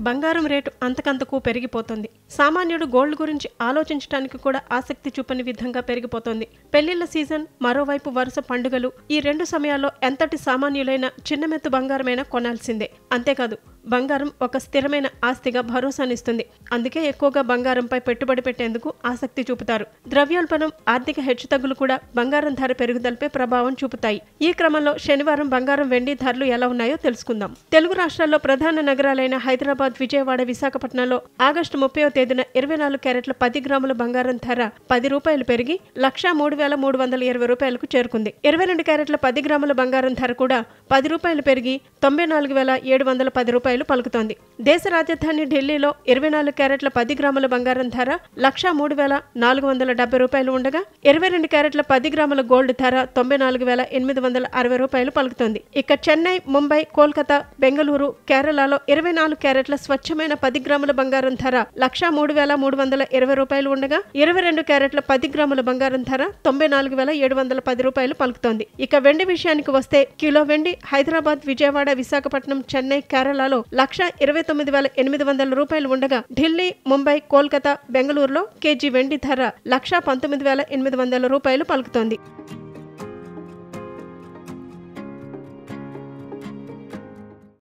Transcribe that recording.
బంగారం రేటు అంతకంతకు పెరిగిపోతుంది. సామాన్యుడు గోల్డ్ గురించి ఆలోచించడానికి కూడా ఆసక్తి చూపని విధంగా పెరిగిపోతుంది. పెళ్లిళ్ల సీజన్, మరోవైపు వరుస పండుగలు, ఈ రెండు సమయాల్లో ఎంతటి సామాన్యులైన చిన్నమెత్తు బంగారమైనా కొనాల్సిందే. అంతేకాదు, బంగారం ఒక స్థిరమైన ఆస్తిగా భరోసానిస్తుంది. అందుకే ఎక్కువగా బంగారంపై పెట్టుబడి పెట్టేందుకు ఆసక్తి చూపుతారు. ద్రవ్యోల్బణం, ఆర్థిక హెచ్చుతగ్గులు కూడా బంగారం ధర పెరుగుదలపై ప్రభావం చూపుతాయి. ఈ క్రమంలో శనివారం బంగారం, వెండి ధరలు ఎలా ఉన్నాయో తెలుసుకుందాం. తెలుగు రాష్ట్రాల్లో ప్రధాన నగరాలైన హైదరాబాద్, విజయవాడ, విశాఖపట్నంలో ఆగస్టు 30వ తేదీన 24 క్యారెట్ల 10 గ్రాముల బంగారం ధర ₹10 పెరిగి ₹1,03,320కు చేరుకుంది. 22 క్యారెట్ల 10 గ్రాముల బంగారం ధర కూడా ₹10 పెరిగి ₹94,710 పలుకుతోంది. దేశ రాజధాని ఢిల్లీలో 24 క్యారెట్ల 10 గ్రాముల బంగారం ధర ₹1,03,470 ఉండగా 22 క్యారెట్ల 10 గ్రాముల గోల్డ్ ధర ₹94,860 పలుకుతోంది. ఇక చెన్నై, ముంబై, కోల్కతా, బెంగళూరు, కేరళలో 24 క్యారెట్ల స్వచ్ఛమైన 10 గ్రాముల బంగారం ధర ₹103,320 ఉండగా 22 క్యారెట్ల 10 గ్రాముల బంగారం ధర ₹94,710 పలుకుతోంది. ఇక వెండి విషయానికి వస్తే కిలో వెండి హైదరాబాద్, విజయవాడ, విశాఖపట్నం, చెన్నై, కేరళలో ₹1,20,800 ఉండగా ఢిల్లీ, ముంబై, కోల్కతా, బెంగళూరులో కేజీ వెండి ధర ₹1,19,800 పలుకుతోంది.